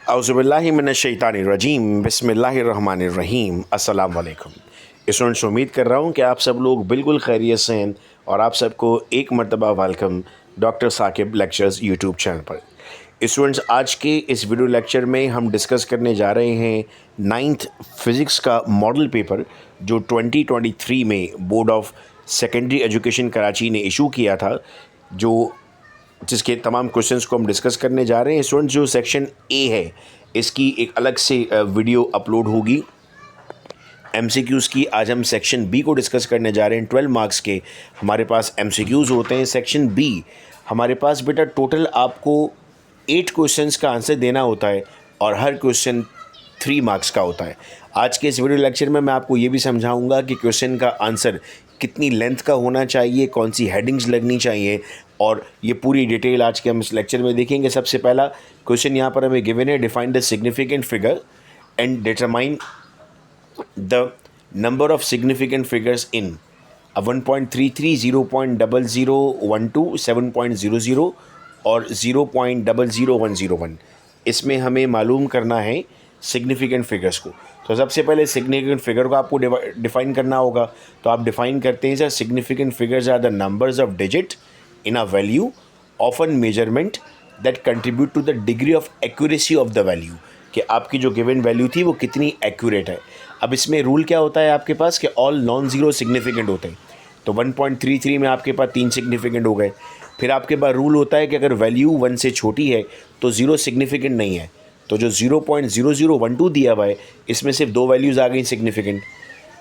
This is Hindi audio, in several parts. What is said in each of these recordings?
औज़ुबिल्लाहिमिनश्शैतानिर्रजीम बिस्मिल्लाहिर्रहमानिर्रहीम अस्सलाम वालेकुम। स्टूडेंट्स, उम्मीद कर रहा हूँ कि आप सब लोग बिल्कुल खैरियत से हैं और आप सबको एक मरतबा welcome doctor Saqib lectures YouTube channel पर। स्टूडेंट्स, आज के इस वीडियो लेक्चर में हम डिस्कस करने जा रहे हैं 9th फिज़िक्स का मॉडल पेपर जो 2023 में board of secondary education Karachi ने इशू किया था, जिसके तमाम क्वेश्चंस को हम डिस्कस करने जा रहे हैं। स्टूडेंट्स, जो सेक्शन ए है इसकी एक अलग से वीडियो अपलोड होगी एमसीक्यूज़ की। आज हम सेक्शन बी को डिस्कस करने जा रहे हैं। 12 मार्क्स के हमारे पास एमसीक्यूज़ होते हैं। सेक्शन बी हमारे पास बेटा टोटल आपको 8 क्वेश्चंस का आंसर देना होता है और हर क्वेश्चन 3 मार्क्स का होता है। आज के इस वीडियो लेक्चर में मैं आपको ये भी समझाऊंगा कि क्वेश्चन का आंसर कितनी लेंथ का होना चाहिए, कौन सी हेडिंग्स लगनी चाहिए, और ये पूरी डिटेल आज के हम इस लेक्चर में देखेंगे। सबसे पहला क्वेश्चन यहाँ पर हमें गिवन है, define the significant figure and determine the number of significant figures in 1.33, 0.0012, 7.00 और 0.00101। इसमें हमें मालूम करना है सिग्निफिकेंट फिगर्स को। तो सबसे पहले सिग्निफिकेंट फिगर को आपको डिफाइन करना होगा। तो आप डिफाइन करते हैं sir, significant figures are the numbers of digit in a value of a measurement that contribute to the degree of accuracy of the value, कि आपकी जो गिवन वैल्यू थी वो कितनी एक्यूरेट है। अब इसमें रूल क्या होता है आपके पास कि ऑल नॉन ज़ीरो सिग्निफिकेंट होते हैं। तो 1.33 में आपके पास 3 सिग्निफिकेंट हो गए। फिर आपके पास रूल होता है कि अगर वैल्यू 1 से छोटी है तो 0 सिग्निफिकेंट नहीं है। तो जो 0.0012 दिया हुआ है इसमें सिर्फ 2 वैल्यूज़ आ गई सिग्निफिकेंट।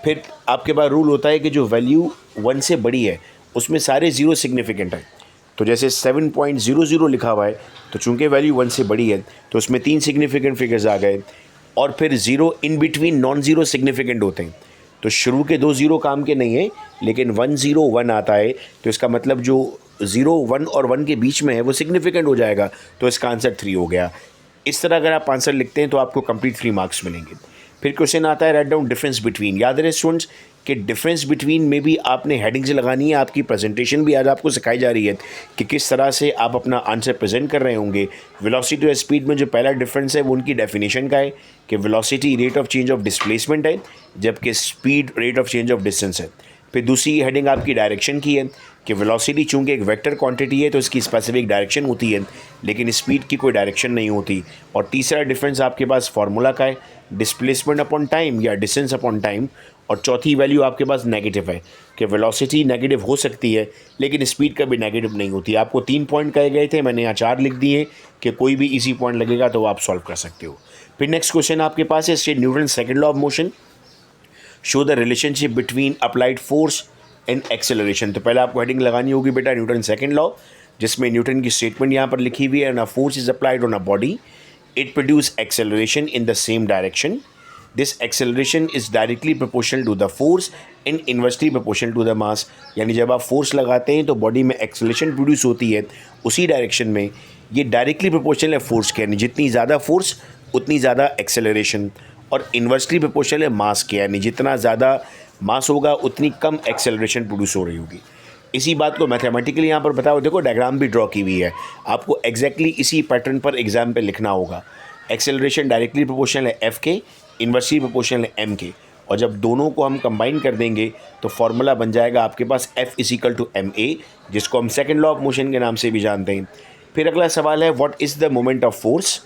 फिर आपके पास रूल होता है कि जो वैल्यू 1 से बड़ी है उसमें सारे 0 सिग्निफिकेंट है। तो जैसे 7.00 लिखा हुआ है, तो चूंकि वैल्यू 1 से बड़ी है तो उसमें 3 सिग्निफिकेंट फिगर्स आ गए। और फिर 0 in between non zero significant होते हैं। तो शुरू के 2 0 काम के नहीं है, लेकिन 1 0 1 आता है तो इसका मतलब जो 0 1 और 1 के बीच में है वो सिग्निफिकेंट हो जाएगा। तो इसका आंसर 3 हो गया। इस तरह अगर आप आंसर लिखते हैं तो आपको कंप्लीट 3 मार्क्स मिलेंगे। फिर क्वेश्चन आता है, राइट डाउन डिफरेंस बिटवीन। याद रहे स्टूडेंट्स कि डिफरेंस बिटवीन में भी आपने हेडिंग्स लगानी है। आपकी प्रेजेंटेशन भी आज आपको सिखाई जा रही है कि किस तरह से आप अपना आंसर प्रेजेंट कर रहे होंगे। वेलोसिटी और स्पीड में जो पहला डिफरेंस है वो उनकी डेफिनेशन का है कि velocity rate of change of displacement है, जबकि speed rate of change of distance है। फिर दूसरी हेडिंग आपकी डायरेक्शन की है कि वेलोसिटी चूंकि एक वेक्टर क्वांटिटी है तो इसकी स्पेसिफिक डायरेक्शन होती है, लेकिन स्पीड की कोई डायरेक्शन नहीं होती। और तीसरा डिफरेंस आपके पास फार्मूला का है, डिस्प्लेसमेंट अपॉन टाइम या डिस्टेंस अपॉन टाइम। और चौथी वैल्यू आपके पास नेगेटिव है कि वेलोसिटी नेगेटिव हो सकती है लेकिन स्पीड कभी नेगेटिव नहीं होती। आपको 3 पॉइंट कहे गए थे, मैंने यहाँ 4 लिख दिए कि कोई भी इजी पॉइंट लगेगा तो आप सॉल्व कर सकते हो। फिर नेक्स्ट क्वेश्चन आपके पास है, state Newton second law of motion, show the relationship between applied force and acceleration. तो पहले आपको हेडिंग लगानी होगी बेटा न्यूटन सेकंड लॉ, जिसमें न्यूटन की स्टेटमेंट यहाँ पर लिखी हुई है, and a force is applied on a body, it produce acceleration in the same direction. This acceleration is directly proportional to the force and inversely proportional to the mass. यानी जब आप फोर्स लगाते हैं तो बॉडी में एक्सेलरेशन प्रोड्यूस होती है उसी डायरेक्शन में। ये डायरेक्टली प्रोपोर्शनल है फोर्स के, यानी जितनी ज़्यादा फोर्स उतनी ज़्यादा एक्सेलरेशन। और इन्वर्सली प्रोपोर्शनल है मास के, यानी जितना ज़्यादा मास होगा उतनी कम एक्सेलरेशन प्रोड्यूस हो रही होगी। इसी बात को मैथमेटिकली यहाँ पर बताओ, देखो डायग्राम भी ड्रॉ की हुई है, आपको एग्जैक्टली इसी पैटर्न पर एग्जाम पे लिखना होगा। एक्सेलरेशन डायरेक्टली प्रोपोर्शनल है एफ के, इन्वर्सली प्रोपोर्शनल है एम के, और जब दोनों को हम कंबाइन कर देंगे तो फॉर्मूला बन जाएगा आपके पास F is equal to M A, जिसको हम सेकेंड लॉ ऑफ मोशन के नाम से भी जानते हैं। फिर अगला सवाल है, what is the moment of force,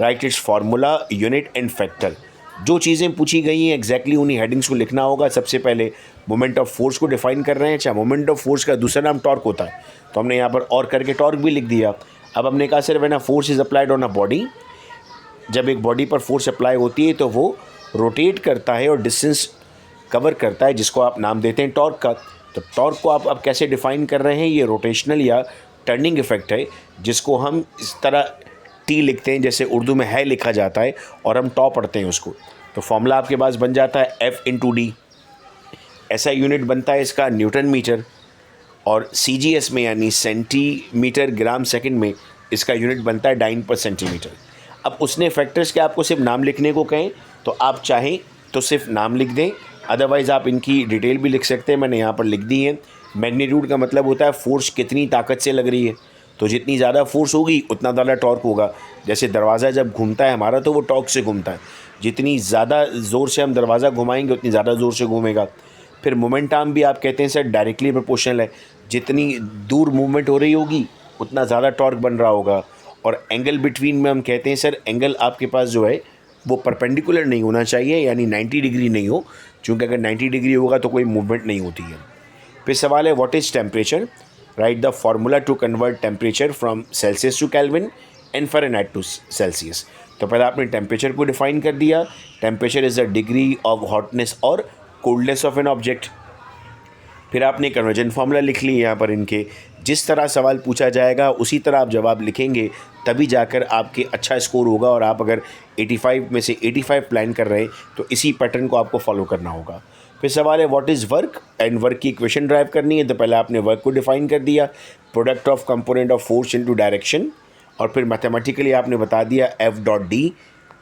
right it's formula, unit and factor. जो चीज़ें पूछी गई हैं एग्जैक्टली उन्हीं हेडिंग्स को लिखना होगा। सबसे पहले मोमेंट ऑफ फोर्स को डिफाइन कर रहे हैं। अच्छा, मोमेंट ऑफ फोर्स का दूसरा नाम टॉर्क होता है, तो हमने यहाँ पर और करके टॉर्क भी लिख दिया। अब हमने कहा सिर्फ है ना, force is applied on a body. जब एक बॉडी पर फोर्स अप्लाई होती है तो वो रोटेट करता है और डिस्टेंस कवर करता है, जिसको आप नाम देते हैं टॉर्क का। तो टॉर्क को आप अब कैसे डिफाइन कर रहे हैं, ये रोटेशनल या टर्निंग इफेक्ट है, जिसको हम इस तरह टी लिखते हैं जैसे उर्दू में है लिखा जाता है और हम टॉ पढ़ते हैं उसको। तो फॉर्मूला आपके पास बन जाता है एफ इंटू डी। ऐसा यूनिट बनता है इसका न्यूटन मीटर, और CGS में यानी सेंटीमीटर ग्राम सेकंड में इसका यूनिट बनता है डाइन पर सेंटीमीटर। अब उसने फैक्टर्स के आपको सिर्फ नाम लिखने को कहें तो आप चाहें तो सिर्फ नाम लिख दें, अदरवाइज़ आप इनकी डिटेल भी लिख सकते हैं, मैंने यहाँ पर लिख दी है। मैग्नीट्यूड का मतलब होता है फोर्स कितनी ताकत से लग रही है। तो जितनी ज़्यादा फोर्स होगी उतना ज़्यादा टॉर्क होगा। जैसे दरवाज़ा जब घूमता है हमारा तो वो टॉर्क से घूमता है, जितनी ज़्यादा ज़ोर से हम दरवाज़ा घुमाएंगे उतनी ज़्यादा ज़ोर से घूमेगा। फिर मोमेंट आर्म भी आप कहते हैं सर डायरेक्टली प्रोपोर्शनल है, जितनी दूर मूवमेंट हो रही होगी उतना ज़्यादा टॉर्क बन रहा होगा। और एंगल बिटवीन में हम कहते हैं सर एंगल आपके पास जो है वो परपेंडिकुलर नहीं होना चाहिए, यानी 90 डिग्री नहीं हो, क्योंकि अगर 90 डिग्री होगा तो कोई मूवमेंट नहीं होती है। फिर सवाल है what is temperature, write the formula to convert temperature from Celsius to Kelvin and Fahrenheit to Celsius. तो पहले आपने टेम्परेचर को डिफाइन कर दिया, temperature is the degree of hotness और कोल्डनेस ऑफ एन ऑब्जेक्ट। फिर आपने कन्वर्जन फार्मूला लिख ली यहाँ पर इनके, जिस तरह सवाल पूछा जाएगा उसी तरह आप जवाब लिखेंगे, तभी जाकर आपके अच्छा स्कोर होगा। और आप अगर 85 में से 85 प्लान कर रहे हैं तो इसी पैटर्न को आपको फॉलो करना होगा। फिर सवाल है what is work, and work की इक्वेशन ड्राइव करनी है। तो पहले आपने वर्क को डिफाइन कर दिया, product of component of force into direction. और फिर मैथमेटिकली आपने बता दिया F.D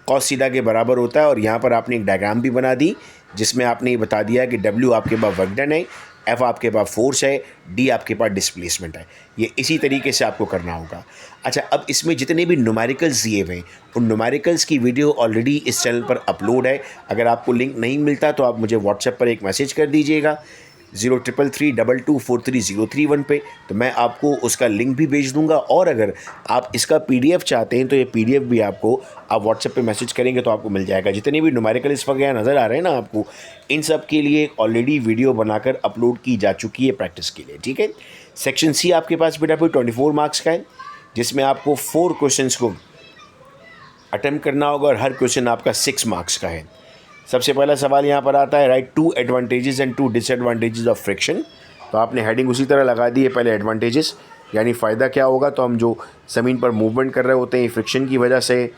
कॉस सीधा के बराबर होता है। और यहाँ पर आपने एक डायग्राम भी बना दी जिसमें आपने ये बता दिया कि W आपके पास वर्क डन है, F आपके पास फोर्स है, D आपके पास डिस्प्लेसमेंट है। ये इसी तरीके से आपको करना होगा। अच्छा, अब इसमें जितने भी न्यूमेरिकल्स दिए हुए हैं उन न्यूमेरिकल्स की वीडियो ऑलरेडी इस चैनल पर अपलोड है। अगर आपको लिंक नहीं मिलता तो आप मुझे व्हाट्सएप पर एक मैसेज कर दीजिएगा 0333224331 पे, तो मैं आपको उसका लिंक भी भेज दूंगा। और अगर आप इसका PDF चाहते हैं तो ये PDF भी आपको आप व्हाट्सएप पे मैसेज करेंगे तो आपको मिल जाएगा। जितने भी न्यूमेरिकल इस वक्त यहाँ नज़र आ रहे हैं ना आपको, इन सब के लिए ऑलरेडी वीडियो बनाकर अपलोड की जा चुकी है प्रैक्टिस के लिए, ठीक है। सेक्शन C आपके पास बेटा कोई 24 मार्क्स का है, जिसमें आपको 4 क्वेश्चन को अटेम्प्ट करना होगा और हर क्वेश्चन आपका 6 मार्क्स का है। सबसे पहला सवाल यहाँ पर आता है, right 2 advantages and 2 disadvantages of friction. तो आपने हेडिंग उसी तरह लगा दी है, पहले एडवांटेजेस यानी फ़ायदा क्या होगा। तो हम जो ज़मीन पर मूवमेंट कर रहे होते हैं फ्रिक्शन की वजह से,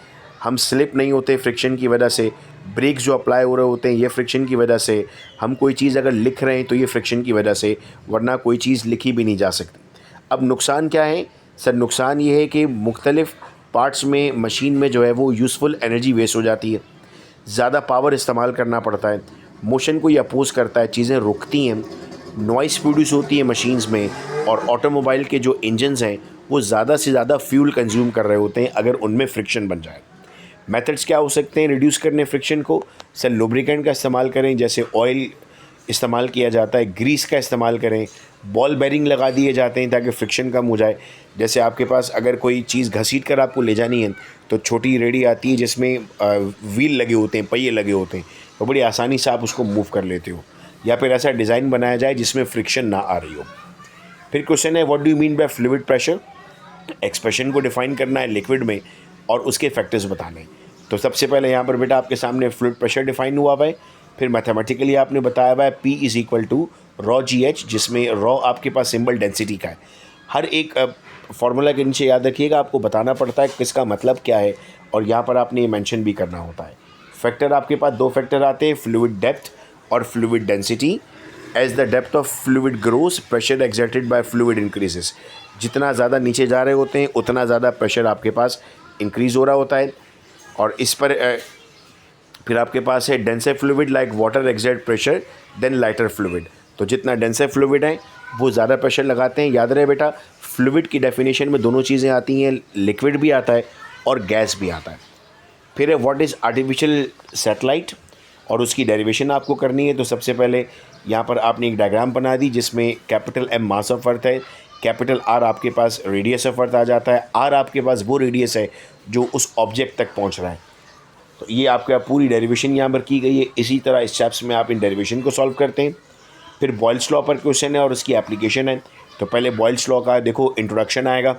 हम स्लिप नहीं होते फ्रिक्शन की वजह से, ब्रेक्स जो अप्लाई हो रहे होते हैं ये फ्रिक्शन की वजह से, हम कोई चीज़ अगर लिख रहे हैं तो ये फ्रिक्शन की वजह से, वरना कोई चीज़ लिखी भी नहीं जा सकती। अब नुकसान क्या है सर, नुकसान ये है कि मुख्तलिफ़ पार्ट्स में मशीन में जो है वो यूज़फुल एनर्जी वेस्ट हो जाती है, ज़्यादा पावर इस्तेमाल करना पड़ता है, मोशन को ये अपोज करता है, चीज़ें रुकती हैं, नॉइस प्रोड्यूस होती है मशीन्स में। और ऑटोमोबाइल के जो इंजन्स हैं वो ज़्यादा से ज़्यादा फ्यूल कंज्यूम कर रहे होते हैं अगर उनमें फ्रिक्शन बन जाए। मेथड्स क्या हो सकते हैं रिड्यूस करने फ्रिक्शन को, सर लुब्रिकेंट का इस्तेमाल करें, जैसे ऑयल इस्तेमाल किया जाता है, ग्रीस का इस्तेमाल करें, बॉल बेरिंग लगा दिए जाते हैं ताकि फ्रिक्शन कम हो जाए। जैसे आपके पास अगर कोई चीज़ घसीट कर आपको ले जानी है तो छोटी रेडी आती है जिसमें व्हील लगे होते हैं, पहिए लगे होते हैं, तो बड़ी आसानी से आप उसको मूव कर लेते हो। या फिर ऐसा डिज़ाइन बनाया जाए जिसमें फ्रिक्शन ना आ रही हो। फिर क्वेश्चन है what do you mean by fluid pressure, expression को डिफाइन करना है लिक्विड में और उसके फैक्टर्स बताने। तो सबसे पहले यहाँ पर बेटा आपके सामने फ्लूइड प्रेशर डिफाइन हुआ हुआ है। फिर मैथमेटिकली आपने बताया हुआ है P is equal to rho GH, जिसमें रॉ आपके पास सिंबल डेंसिटी का है। हर एक फार्मूला के नीचे याद रखिएगा आपको बताना पड़ता है किसका मतलब क्या है, और यहाँ पर आपने ये मेंशन भी करना होता है। फैक्टर आपके पास 2 फैक्टर आते हैं, फ्लूइड डेप्थ और fluid density. As the depth of fluid grows pressure exerted by fluid increases. जितना ज़्यादा नीचे जा रहे होते हैं उतना ज़्यादा प्रेशर आपके पास इंक्रीज़ हो रहा होता है। और इस पर फिर आपके पास है denser fluid like water exert pressure than lighter fluid. तो जितना डेंसर फ्लूइड है वो ज़्यादा प्रेशर लगाते हैं। याद रहे बेटा फ्लूइड की डेफिनेशन में दोनों चीज़ें आती हैं, लिक्विड भी आता है और गैस भी आता है। फिर है व्हाट इज़ आर्टिफिशियल सैटेलाइट, और उसकी डेरिवेशन आपको करनी है। तो सबसे पहले यहाँ पर आपने एक डायग्राम बना दी जिसमें capital M mass of earth है, कैपिटल R आपके पास रेडियस ऑफ अर्थ आ जाता है, R आपके पास वो रेडियस है जो उस ऑब्जेक्ट तक पहुँच रहा है। तो ये आपका पूरी डेरिवेशन यहाँ पर की गई है। इसी तरह इस चैप्टर में आप इन डेरिवेशन को सॉल्व करते हैं। फिर बॉयल्स लॉ पर क्वेश्चन है और उसकी एप्लीकेशन है। तो पहले बॉयल्स लॉ का देखो इंट्रोडक्शन आएगा,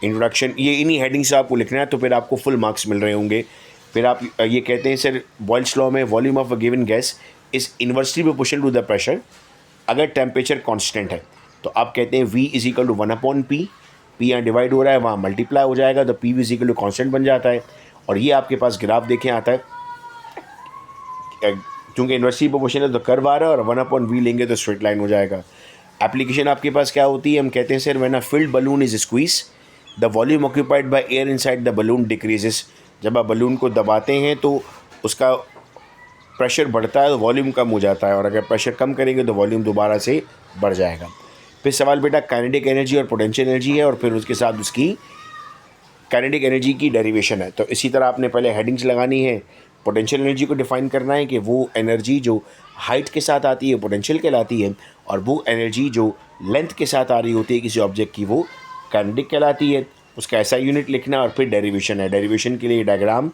इंट्रोडक्शन ये इन्हीं हेडिंग से आपको लिखना है, तो फिर आपको फुल मार्क्स मिल रहे होंगे। फिर आप ये कहते हैं सर बॉयल्स लॉ में volume of a given gas is inversely proportional to the pressure अगर टेम्परेचर कांस्टेंट है। तो आप कहते हैं V is equal to 1/P, P यहाँ डिवाइड हो रहा है वहाँ मल्टीप्लाई हो जाएगा तो P is equal to constant बन जाता है। और ये आपके पास ग्राफ देखें आता है, क्योंकि इन्वर्सली प्रोपोर्शनल है तो कर्व आ रहा है और 1/V लेंगे तो स्ट्रेट लाइन हो जाएगा। एप्लीकेशन आपके पास क्या होती है, हम कहते हैं sir when a field balloon is squeeze the volume occupied by air inside the balloon decreases. जब आप बलून को दबाते हैं तो उसका प्रेशर बढ़ता है तो वॉल्यूम कम हो जाता है, और अगर प्रेशर कम करेंगे तो वॉल्यूम दोबारा से बढ़ जाएगा। फिर सवाल बेटा काइनेटिक एनर्जी और पोटेंशियल एनर्जी है, और फिर उसके साथ उसकी काइनेटिक एनर्जी की डेरिवेशन है। तो इसी तरह आपने पहले हेडिंग्स लगानी है। पोटेंशियल एनर्जी को डिफाइन करना है कि वो एनर्जी जो हाइट के साथ आती है पोटेंशियल कहलाती है, और वो एनर्जी जो लेंथ के साथ आ रही होती है किसी ऑब्जेक्ट की वो काइनेटिक कहलाती है। उसका ऐसा यूनिट लिखना, और फिर डेरिवेशन है। डेरिवेशन के लिए डायग्राम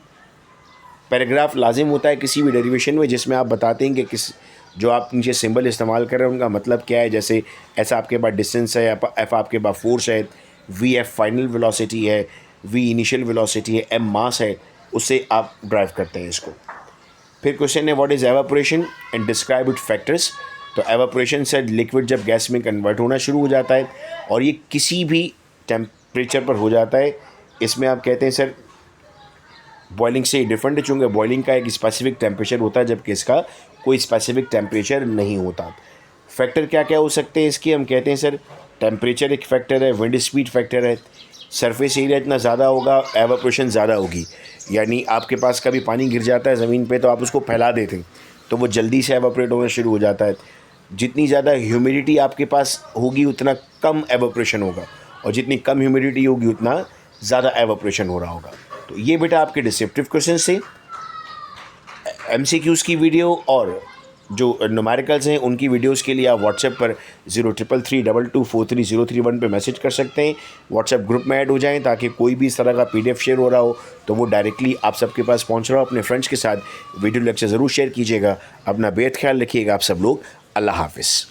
पैराग्राफ लाजिम होता है किसी भी डेरिवेशन में, जिसमें आप बताते हैं कि किस जो आप नीचे सिंबल इस्तेमाल कर रहे हैं उनका मतलब क्या है। जैसे ऐसा आपके पास डिस्टेंस है, एफ आपके पास फोर्स है, वी एफ फाइनल वेलोसिटी है, वी इनिशियल वेलोसिटी है, एम मास है, उससे आप ड्राइव करते हैं इसको। फिर क्वेश्चन है what is evaporation and describe it factors. तो एवापोरेशन से लिक्विड जब गैस में कन्वर्ट होना शुरू हो जाता है और ये किसी भी टेम्परेचर पर हो जाता है, इसमें आप कहते हैं सर बॉइलिंग से डिफरेंट है, चूँकि बॉइलिंग का एक स्पेसिफिक टेम्परेचर होता है जबकि इसका कोई स्पेसिफिक टेम्परेचर नहीं होता। फैक्टर क्या क्या हो सकते हैं इसके, हम कहते हैं सर टेम्परेचर एक फैक्टर है, विंड स्पीड फैक्टर है, सरफेस एरिया इतना ज़्यादा होगा एवापोरेशन ज़्यादा होगी। यानी आपके पास कभी पानी गिर जाता है ज़मीन पे तो आप उसको फैला देते हैं तो वो जल्दी से एवापोरेट होना शुरू हो जाता है। जितनी ज़्यादा ह्यूमिडिटी आपके पास होगी उतना कम एवापोरेशन होगा, और जितनी कम ह्यूमिडिटी होगी उतना ज़्यादा एवापोरेशन हो रहा होगा। तो ये बेटा आपके डिस्क्रिप्टिव क्वेश्चन से MCQs की वीडियो और जो न्यूमेरिकल्स हैं उनकी वीडियोस के लिए आप व्हाट्सएप पर 0333224331 पे मैसेज कर सकते हैं। व्हाट्सएप ग्रुप में ऐड हो जाएं ताकि कोई भी इस तरह का PDF शेयर हो रहा हो तो वो डायरेक्टली आप सबके पास पहुंच रहा हो। अपने फ्रेंड्स के साथ वीडियो लेक्चर ज़रूर शेयर कीजिएगा। अपना बेहद ख्याल रखिएगा आप सब लोग। अल्लाह हाफ़िज़।